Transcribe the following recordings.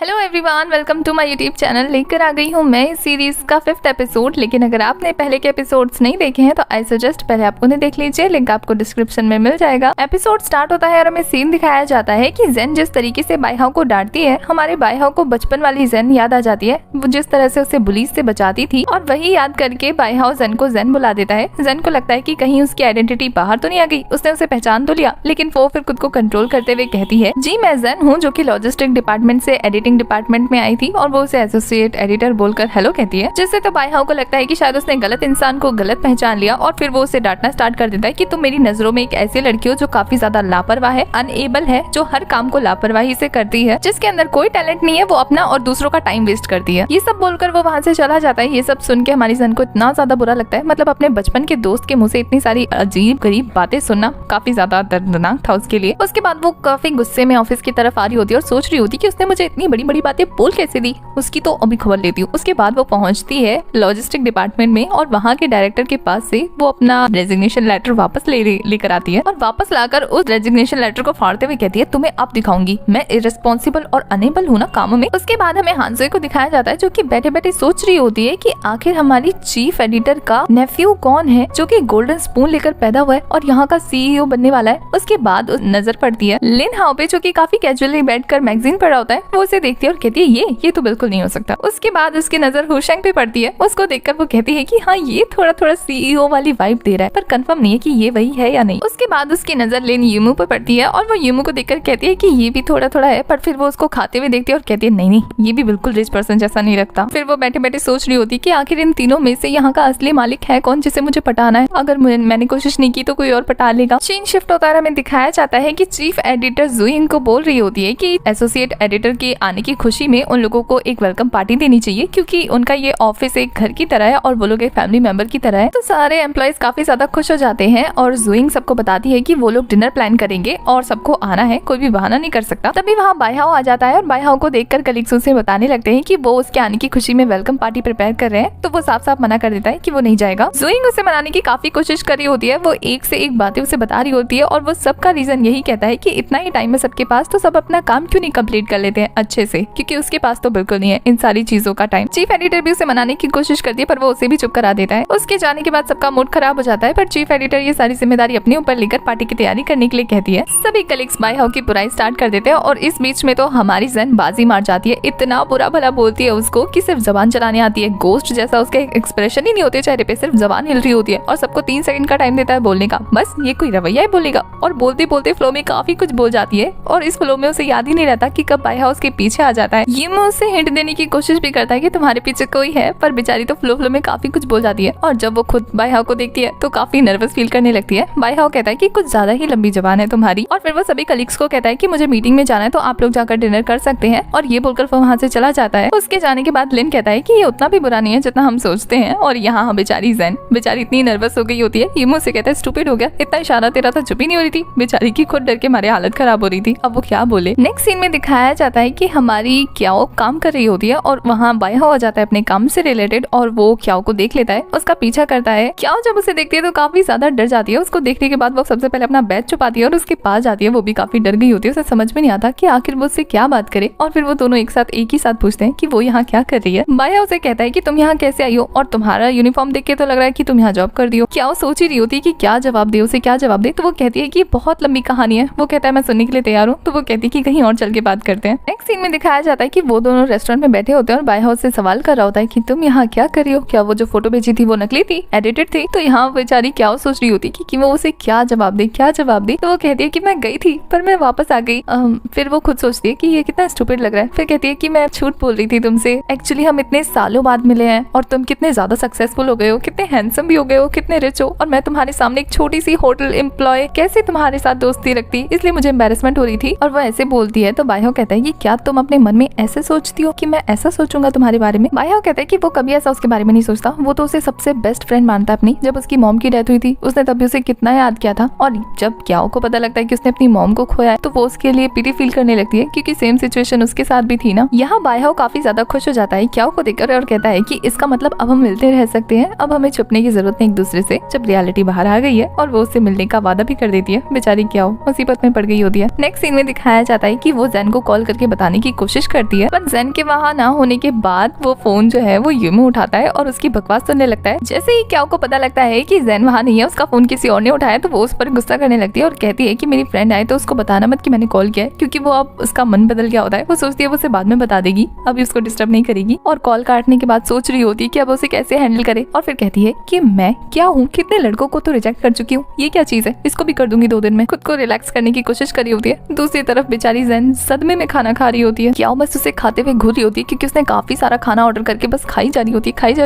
Hello everyone, welcome to my YouTube channel. लेकर आ गई हूँ मैं इस सीरीज का 5th एपिसोड। लेकिन अगर आपने पहले के एपिसोड्स नहीं देखे हैं तो आई सजेस्ट पहले आप उन्हें देख लीजिए, लिंक आपको डिस्क्रिप्शन में मिल जाएगा। एपिसोड स्टार्ट होता है और हमें सीन दिखाया जाता है कि जेन जिस तरीके से बाइहाओ को डांटती है, हमारे बाइहाओ को बचपन वाली जेन याद आ जाती है, वो जिस तरह से उसे बुलीज से बचाती थी। और वही याद करके बाइहाओ जेन को जेन बुला देता है। जेन को लगता है कि कहीं उसकी आइडेंटिटी बाहर तो नहीं आ गई, उसने उसे पहचान तो लिया। लेकिन वो फिर खुद को कंट्रोल करते हुए कहती है, जी मैं जेन हूँ, जो कि लॉजिस्टिक डिपार्टमेंट से एडिटिंग डिपार्टमेंट में आई थी। और वो उसे एसोसिएट एडिटर बोलकर हेलो कहती है, जिससे तो बाइहाओ को लगता है कि शायद उसने गलत इंसान को गलत पहचान लिया। और फिर वो उसे डांटना स्टार्ट कर देता है कि तुम मेरी नजरों में एक ऐसी लड़की हो जो काफी ज्यादा लापरवाह है, अनएबल है, जो हर काम को लापरवाही से करती है, जिसके अंदर कोई टैलेंट नहीं है, वो अपना और दूसरों का टाइम वेस्ट करती है। ये सब बोलकर वो वहाँ से चला जाता है। ये सब सुन के हमारी जेन को इतना ज्यादा बुरा लगता है, मतलब अपने बचपन के दोस्त के मुंह से इतनी सारी अजीब गरीब बातें सुनना काफी ज्यादा दर्दनाक था उसके लिए। उसके बाद वो काफी गुस्से में ऑफिस की तरफ आ रही होती है और सोच रही होती कि उसने मुझे इतनी बड़ी बड़ी बातें बोल कैसे दी, उसकी तो अभी खबर लेती हूँ। उसके बाद वो पहुंचती है लॉजिस्टिक डिपार्टमेंट में और वहाँ के डायरेक्टर के पास से वो अपना रेजिग्नेशन लेटर वापस लेकर आती है। और वापस लाकर उस रेजिग्नेशन लेटर को फाड़ते हुए कहती है, तुम्हें अब दिखाऊंगी मैं इररिस्पॉन्सिबल और अनेबल हूँ ना कामों में। उसके बाद हमें हांसुए को दिखाया जाता है, जो कि बैठे बैठे सोच रही होती है कि आखिर हमारी चीफ एडिटर का नेफ्यू कौन है, जो कि गोल्डन स्पून लेकर पैदा हुआ है और यहाँ का सीईओ बनने वाला है। उसके बाद नजर पड़ती है लिन हाओ पे, जो कि काफी कैजुअली बैठकर मैगजीन पढ़ रहा होता है। वो उसे देखती है और कहती है, ये तो बिल्कुल नहीं हो सकता। उसके बाद उसकी नजर हुशैंग पे पड़ती है। उसको देखकर वो कहती है कि हाँ, ये थोड़ा थोड़ा सीईओ वाली वाइब दे रहा है, पर कंफर्म नहीं है कि ये वही है या नहीं। उसके बाद उसकी नजर लिन यूमू पे पड़ती है और वो यूमू को देखकर कहती है कि ये भी थोड़ा थोड़ा है, पर फिर वो उसको खाते हुए देखती है और कहती है, नहीं, ये भी बिल्कुल रिच पर्सन जैसा नहीं लगता। फिर वो बैठे बैठे सोच रही होती कि आखिर इन तीनों में से यहाँ का असली मालिक है कौन, जिसे मुझे पटाना है। अगर मैंने कोशिश नहीं की तो कोई और पटा लेगा। सीन शिफ्ट होता है, हमें दिखाया जाता है कि चीफ एडिटर जुइंग को बोल रही होती है कि एसोसिएट एडिटर के आने की खुशी में उन लोगों को एक वेलकम पार्टी देनी चाहिए, क्योंकि उनका ये ऑफिस एक घर की तरह है और वो लोग एक फैमिली मेंबर की तरह है। तो सारे एम्प्लॉइज काफी ज्यादा खुश हो जाते हैं और जुइंग सबको बताती है कि वो लोग डिनर प्लान करेंगे और सबको आना है, कोई भी बहाना नहीं कर सकता। तभी वहाँ बाइहाओ आ जाता है और बाइहाओ को देखकर कलीग्स उसे बताने लगते हैं कि वो उसके आने की खुशी में वेलकम पार्टी प्रिपेयर कर रहे हैं। तो वो साफ साफ मना कर देता है कि वो नहीं जाएगा। जुइंग उसे मनाने की काफी कोशिश कर रही होती है, वो एक से एक बातें उसे बता रही होती है और वो सबका रीजन यही कहता है कि इतना ही टाइम है सबके पास, तो सब अपना काम क्यों नहीं कंप्लीट कर लेते हैं अच्छे से, क्योंकि उसके पास तो बिल्कुल नहीं है इन सारी चीजों का टाइम। चीफ एडिटर भी उसे मनाने की कोशिश करती है, पर वो उसे भी चुप करा देता है। उसके जाने के बाद सबका मूड खराब हो जाता है, पर चीफ एडिटर ये सारी जिम्मेदारी अपने ऊपर लेकर पार्टी की तैयारी करने के लिए कहती है। सभी कलीग्स बाइहाओ की बुराई स्टार्ट कर देते हैं और इस बीच में तो हमारी जेन बाजी मार जाती है। इतना बुरा भला बोलती है उसको कि सिर्फ जबान चलाने आती है, गोस्ट जैसा उसके एक्सप्रेशन ही नहीं होते चेहरे पे, सिर्फ जबान हिल रही होती है और सबको 3 सेकंड का टाइम देता है बोलने का। बस ये कोई रवैया है बोलेगा, और बोलते बोलते फ्लो में काफी कुछ बोल जाती है और इस फ्लो में उसे याद ही नहीं रहता कि कब बाइहाओ उसके पीछे आ जाता है। ये मुझसे हिंट देने की कोशिश भी करता है कि तुम्हारे पीछे कोई है, पर बेचारी तो फ्लो में काफी कुछ बोल जाती है। और जब वो खुद बाइहाओ को देखती है तो काफी नर्वस फील करने लगती है। बाइहाओ कहता है कि कुछ ज्यादा ही लंबी जबान है तुम्हारी। और फिर वो सभी कलीग्स को कहता है कि मुझे मीटिंग में जाना है, तो आप लोग जाकर डिनर कर सकते हैं। और ये बोलकर वो वहाँ से चला जाता है। उसके जाने के बाद लिन कहता है कि ये उतना भी बुरा नहीं है जितना हम सोचते हैं। और यहाँ बेचारी जेन बेचारी इतनी नर्वस हो गई होती है, ये मुझसे कहता है, स्टूपिड हो गया, इतना इशारा तेरा था, चुप ही नहीं हो रही थी। बेचारी की खुद डर के मारे हालत खराब हो रही थी, अब वो क्या बोले। नेक्स्ट सीन में दिखाया जाता है कि हमारी क्याओ काम कर रही होती है और वहाँ बाइहाओ आ जाता है अपने काम से रिलेटेड और वो क्याओ को देख लेता है, उसका पीछा करता है। क्याओ जब उसे देखती है तो काफी ज्यादा डर जाती है। उसको देखने के बाद वो सबसे पहले अपना बैग छुपाती है और उसके पास जाती है। वो भी काफी डर गई होती है, उसे समझ में नहीं आता कि आखिर वो उससे क्या बात करे। और फिर वो दोनों एक ही साथ पूछते हैं कि वो यहाँ क्या कर रही है। बाइहाओ उसे कहता है कि तुम यहाँ कैसे आई हो और तुम्हारा यूनिफॉर्म देख के तो लग रहा है कि तुम यहाँ जॉब कर दी हो। क्याओ सोच ही रही होती है कि क्या जवाब दे, उसे क्या जवाब दे। तो वो कहती है कि बहुत लंबी कहानी है। वो कहता है मैं सुनने के लिए तैयार हूँ। तो वो कहती है कि कहीं और चल के बात करते हैं। नेक्स्ट सीन में दिखाया जाता है कि वो दोनों रेस्टोरेंट में बैठे होते हैं और बाइहाओ से सवाल कर रहा होता है कि तुम यहाँ क्या कर रही हो, क्या वो जो फोटो भेजी थी वो नकली थी, एडिटेड थी। तो यहाँ बेचारी क्या सोच रही होती कि वो उसे क्या जवाब दे। तो वो कहती है कि मैं गई थी पर मैं वापस आ गई। फिर वो खुद सोचती है कि ये कितना स्टूपिड लग रहा है। फिर कहती है कि मैं झूठ बोल रही थी तुमसे, एक्चुअली हम इतने सालों बाद मिले हैं और तुम कितने ज्यादा सक्सेसफुल हो गए हो, कितने हैंडसम भी हो गए हो, कितने रिच हो, और मैं तुम्हारे सामने एक छोटी सी होटल एम्प्लॉय कैसे तुम्हारे साथ दोस्ती रखती, इसलिए मुझे एम्बैरेसमेंट हो रही थी। और वो ऐसे बोलती है तो बाइहाओ कहता है कि क्या तुम अपने मन में ऐसे सोचती हो कि मैं ऐसा सोचूंगा तुम्हारे बारे में। बाइहाओ कहता है कि वो कभी ऐसा उसके बारे में नहीं सोचता, वो तो उसे सबसे बेस्ट फ्रेंड मानता है अपनी। जब उसकी मॉम की डेथ हुई थी उसने तभी उसे कितना याद किया था, और जब क्याओ को पता लगता है कि उसने अपनी मॉम को खोया है तो वो उसके लिए पिटी फील करने लगती है, क्योंकि सेम सिचुएशन उसके साथ भी थी ना। यहाँ बाइहाओ काफी ज्यादा खुश हो जाता है क्याओ को देखकर और कहता है कि इसका मतलब अब हम मिलते रह सकते हैं, अब हमें छुपने की जरूरत नहीं एक दूसरे से। जब रियलिटी बाहर आ गई है और वो उससे मिलने का वादा भी कर देती है, बेचारी क्याओ मुसीबत में पड़ गई होती है। नेक्स्ट सीन में दिखाया जाता है कि वो जेन को कॉल करके बताने की की कोशिश करती है, पर जेन के वहाँ ना होने के बाद वो फोन जो है वो यूमू उठाता है और उसकी बकवास सुनने लगता है। जैसे ही क्याओ को पता लगता है कि जेन वहाँ नहीं है, उसका फोन किसी और ने उठाया, तो वो उस पर गुस्सा करने लगती है और कहती है कि मेरी फ्रेंड आए तो उसको बताना मत कि मैंने कॉल किया है, क्योंकि वो अब उसका मन बदल गया होता है। वो सोचती है वो उसे बाद में बता देगी, अभी उसको डिस्टर्ब नहीं करेगी। और कॉल काटने के बाद सोच रही होती है कि अब उसे कैसे हैंडल करे, और फिर कहती है कि मैं क्या हूँ, कितने लड़कों को तो रिजेक्ट कर चुकी हूँ, ये क्या चीज है, इसको भी कर दूंगी 2 दिन में। खुद को रिलैक्स करने की कोशिश कर रही होती है। दूसरी तरफ बेचारी जेन सदमे में खाना खा रही होती है। क्याओ बस उसे खाते हुए घूर रही होती है, क्योंकि उसने काफी सारा खाना ऑर्डर करके बस खाई जा रही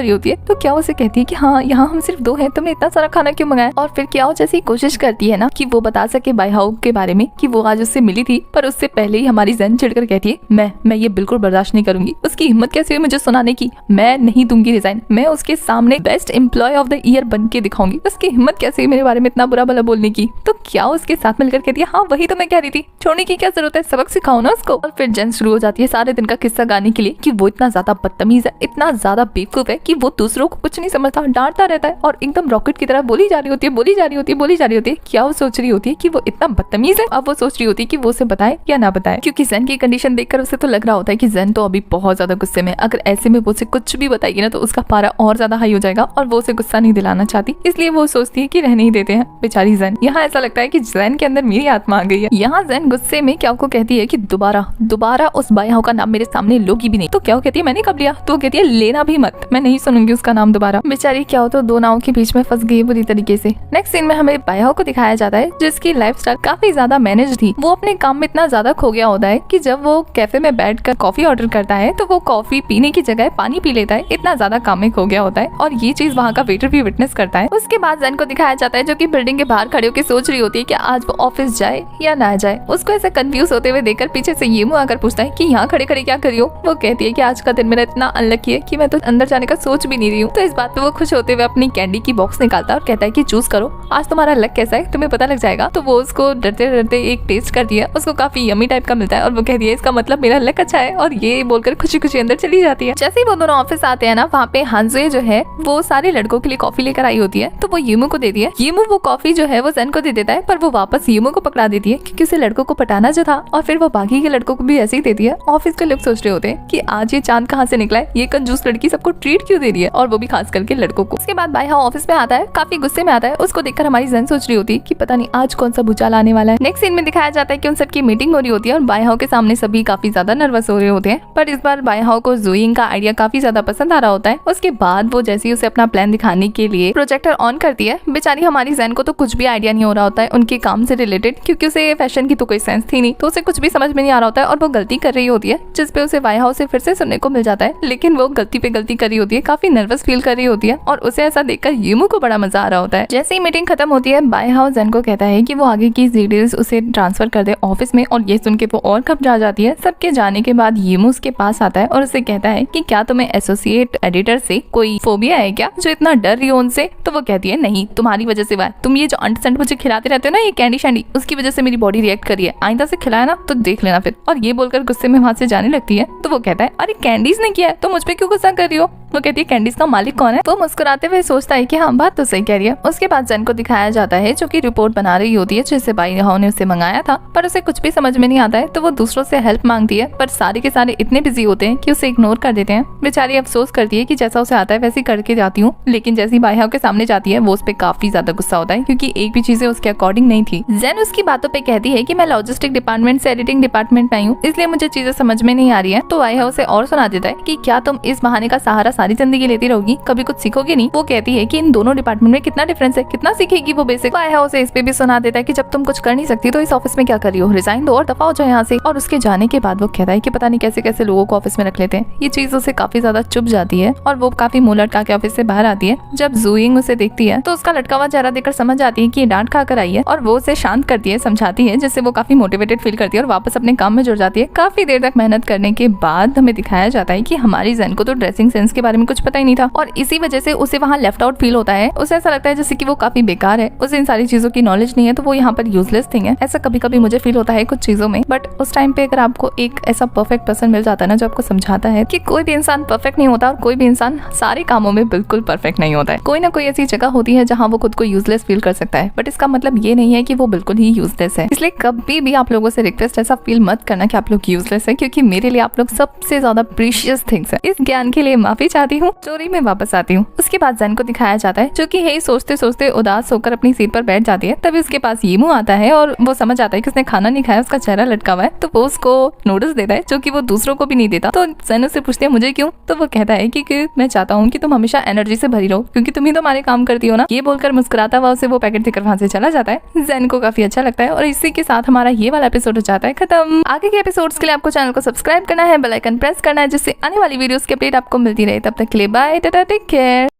होती है। तो क्याओ उसे कहती है कि हाँ, यहाँ हम सिर्फ 2 हैं, तुमने इतना सारा खाना क्यों मंगाया। और फिर क्याओ जैसी कोशिश करती है ना कि वो बता सके बाईहाओ के बारे में कि वो आज उससे मिली थी, पर उससे पहले ही हमारी जेन चिढ़कर कहती है मैं ये बिल्कुल बर्दाश्त नहीं करूंगी। उसकी हिम्मत कैसे हुई मुझे सुनाने की, मैं नहीं दूंगी रिजाइन, मैं उसके सामने best employ of the year बन के दिखाऊंगी। उसकी हिम्मत कैसे हुई मेरे बारे में इतना बुरा भला बोलने की। तो क्याओ उसके साथ मिलकर कहती है हाँ वही तो मैं कह रही थी, छोड़ने की क्या जरूरत है, सबक सिखाओ ना उसको। और फिर जेन शुरू हो जाती है सारे दिन का किस्सा गाने के लिए कि वो इतना ज्यादा बदतमीज है, इतना ज्यादा बेवकूफ है कि वो दूसरों को कुछ नहीं समझता, डांटता रहता है और एकदम रॉकेट की तरह बोली जा रही होती है। क्या वो सोच रही होती है कि वो इतना बदतमीज है। अब वो सोच रही होती है कि वो उसे बताए या ना बताए, क्योंकि जेन की कंडीशन देखकर उसे तो लग रहा होता है कि जेन तो अभी बहुत ज्यादा गुस्से में, अगर ऐसे में वो उसे कुछ भी बताएगी ना तो उसका पारा और ज्यादा हाई हो जाएगा और वो उसे गुस्सा नहीं दिलाना चाहती, इसलिए वो सोचती है कि रहने ही देते हैं बेचारी जेन। यहाँ ऐसा लगता है कि जेन के अंदर मेरी आत्मा आ गई है। यहाँ जेन गुस्से में क्याओ को कहती है कि दोबारा उस बाईहाओ का नाम मेरे सामने लोगी भी नहीं। तो क्याओ कहती है मैंने कब लिया, तो वो कहती है लेना भी मत, मैं नहीं सुनूंगी उसका नाम दोबारा। बेचारी क्याओ तो 2 नाव के बीच में फंस गई बुरी तरीके से। नेक्स्ट सीन में हमें बाईहाओ को दिखाया जाता है जिसकी लाइफस्टाइल काफी ज्यादा मैनेज थी। वो अपने काम में इतना ज्यादा खो गया होता है कि जब वो कैफे में बैठकर कॉफी ऑर्डर करता है तो वो कॉफी पीने की जगह पानी पी लेता है, इतना ज्यादा काम में खो गया होता है। और ये चीज वहाँ का वेटर भी विटनेस करता है। उसके बाद जेन को दिखाया जाता है जो कि बिल्डिंग के बाहर खड़े होकर सोच रही होती है कि आज वो ऑफिस जाए या ना जाए। उसको ऐसे कंफ्यूज होते हुए देखकर पीछे से येमू आकर पूछता है कि यहाँ खड़े खड़े क्या करियो। वो कहती है कि आज का दिन मेरा इतना अनलकी है कि मैं तो अंदर जाने का सोच भी नहीं रही हूँ। तो इस बात पे वो खुश होते हुए अपनी कैंडी की बॉक्स निकालता है और कहता है कि चूज करो, आज तुम्हारा लक कैसा है तुम्हें पता लग जाएगा। तो वो उसको डरते डरते एक टेस्ट करती है, उसको काफी यमी टाइप का मिलता है और वो कहती है इसका मतलब मेरा लक अच्छा है, और ये बोलकर खुशी खुशी अंदर चली जाती है। जैसे ही वो दोनों ऑफिस आते हैं ना, वहाँ पे हांजुए जो है वो सारे लड़कों के लिए कॉफी लेकर आई होती है, तो वो येमू को देती है। येमू वो कॉफी जो है वो जेन को दे देता है, पर वो वापस येमू को पकड़ा देती है क्योंकि उसे लड़कों को पटाना जो था, और फिर वो बाकी के लड़कों को भी ऐसे ही देती है। ऑफिस के लोग सोच रहे होते हैं कि आज ये चांद कहाँ से निकला है, ये कंजूस लड़की सबको ट्रीट क्यों दे रही है, और वो भी खास करके लड़कों को। उसके बाद बाईहाओ ऑफिस में आता है, काफी गुस्से में आता है। उसको देखकर हमारी जेन सोच रही होती है कि पता नहीं आज कौन सा भूचाल आने वाला है। नेक्स्ट सीन में दिखाया जाता है कि उन सबकी मीटिंग हो रही होती है और बाईहाओ के सामने सभी काफी ज्यादा नर्वस हो रहे होते हैं, पर इस बार बाईहाओ को ज़ुयिंग का आइडिया काफी ज्यादा पसंद आ रहा होता है। उसके बाद वो जैसे ही उसे अपना प्लान दिखाने के लिए प्रोजेक्टर ऑन करती है, बेचारी हमारी जेन को तो कुछ भी आइडिया नहीं हो रहा होता है उनके काम से रिलेटेड, क्योंकि उसे फैशन की तो कोई सेंस थी नहीं, तो उसे कुछ भी समझ में नहीं आ रहा होता है और वो गलती कर रही होती है, जिसपे उसे बाईहाओ से फिर से सुनने को मिल जाता है। लेकिन वो गलती पे गलती कर रही होती है, काफी नर्वस फील कर रही होती है और उसे ऐसा देखकर येमू को बड़ा मजा आ रहा होता है। जैसे ही मीटिंग खत्म होती है, बाईहाओ जेन को कहता है कि वो आगे की डिटेल्स उसे ट्रांसफर कर दे ऑफिस में, और ये सुन के वो और घबरा जाती है। सबके जाने के बाद येमू उसके पास आता है और उसे कहता है कि क्या तुम्हें एसोसिएट एडिटर से कोई फोबिया है क्या, जो इतना डर रही हो उनसे। तो वो कहती है नहीं, तुम्हारी वजह से हुआ है, तुम ये जो अंट मुझे खिलाते रहते हो ना, ये कैंडी शैंडी, उसकी वजह से मेरी बॉडी रिएक्ट करी है, आइंदा से खिलाया ना तो देख लेना फिर। और ये बोलकर गुस्से में वहाँ से जाने लगती है। तो वो कहता है अरे कैंडीज ने किया है तो मुझ पे क्यों गुस्सा कर रही हो। वो कहती है कैंडीज का मालिक कौन है। वो मुस्कुराते हुए सोचता है कि हाँ बात तो सही कह रही है। उसके बाद जेन को दिखाया जाता है जो कि रिपोर्ट बना रही होती है जिसे बाईहाओ ने उसे मंगाया था, पर उसे कुछ भी समझ में नहीं आता है। तो वो दूसरों से हेल्प मांगती है, पर सारे के सारे इतने बिजी होते हैं कि उसे इग्नोर कर देते हैं। बेचारी अफसोस करती है कि जैसा उसे आता है वैसे ही करके जाती हूँ, लेकिन जैसे ही बाईहाओ के सामने जाती है वो उस पर काफी ज्यादा गुस्सा होता है क्योंकि एक भी चीजें उसके अकॉर्डिंग नहीं थी। जेन उसकी बातों पे कहती है कि मैं लॉजिस्टिक डिपार्टमेंट से एडिटिंग डिपार्टमेंट में आई हूँ, इसलिए मुझे चीजें समझ में नहीं आ रही है। तो बाईहाओ उसे और सुना देता है कि क्या तुम इस बहाने का सहारा सारी जिंदगी लेती रहोगी, कभी कुछ सीखोगे नहीं। वो कहती है कि इन दोनों डिपार्टमेंट में कितना डिफरेंस है, कितना सीखेगी वो बेसिक। बाईहाओ उसे इस पे भी सुना देता है कि जब तुम कुछ कर नहीं सकती तो इस ऑफिस में क्या कर रही हो, रिजाइन दो और दफा हो जाओ यहाँ से। और उसके जाने के बाद वो कहता है कि पता नहीं कैसे कैसे लोगों को ऑफिस में रख लेते हैं। ये चीज उसे काफी ज्यादा चुभ जाती है और वो काफी मुंह लटका के ऑफिस से बाहर आती है। जब ज़ुयिंग उसे देखती है तो उसका लटका हुआ चेहरा देखकर समझ आती है कि ये डांट खाकर आई है, और वो उसे शांत करती है, समझाती है, जिससे वो काफी मोटिवेटेड फील करती है और वापस अपने काम में जुड़ जाती है। काफी देर तक मेहनत करने के बाद हमें दिखाया जाता है कि हमारी जेन को तो ड्रेसिंग सेंस के बारे बारे में कुछ पता ही नहीं था और इसी वजह से उसे वहाँ लेफ्ट आउट फील होता है। उसे ऐसा लगता है जैसे कि वो काफी बेकार है, उसे इन सारी चीजों की नॉलेज नहीं है, तो वो यहाँ पर यूजलेस थिंग है। ऐसा कभी कभी मुझे फील होता है कुछ चीजों में। बट उस टाइम पे अगर आपको एक ऐसा परफेक्ट पर्सन मिल जाता है ना, जो आपको समझाता है कि कोई भी इंसान परफेक्ट नहीं होता और कोई भी इंसान सारे कामों में बिल्कुल परफेक्ट नहीं होता है। कोई ना कोई ऐसी जगह होती है जहाँ वो खुद को यूजलेस फील कर सकता है, बट इसका मतलब ये नहीं है कि वो बिल्कुल ही यूजलेस है। इसलिए कभी भी आप लोगों से रिक्वेस्ट ऐसा फील मत करना कि आप लोग यूजलेस है, क्योंकि मेरे लिए आप लोग सबसे ज्यादा प्रीशियस थिंग्स है। इस ज्ञान के लिए माफी चाहती हूँ। स्टोरी में वापस आती हूँ। उसके बाद ज़ेन को दिखाया जाता है जो कि हे सोचते सोचते उदास होकर अपनी सीट पर बैठ जाती है। तभी उसके पास यीमू आता है और वो समझ आता है कि उसने खाना नहीं खाया, उसका चेहरा लटका हुआ है, तो वो उसको नोटिस देता है जो कि वो दूसरों को भी नहीं देता। तो ज़ेन उससे पूछती है मुझे क्यों, तो वो कहता है कि मैं चाहता हूँ कि तुम हमेशा एनर्जी से भरी रहो, क्योंकि तुम ही तो हमारे काम करती हो ना। ये बोलकर मुस्कुराता हुआ उसे वो पैकेट देकर वहाँ से चला जाता है। ज़ेन को काफी अच्छा लगता है और इसी के साथ हमारा ये वाला एपिसोड हो जाता है खत्म। आगे के एपिसोड्स के लिए आपको चैनल को सब्सक्राइब करना है, बेल आइकन प्रेस करना है, जिससे आने वाली वीडियोस की अपडेट आपको मिलती रहे। तब तक के लिए बाय, टाटा, टेक केयर।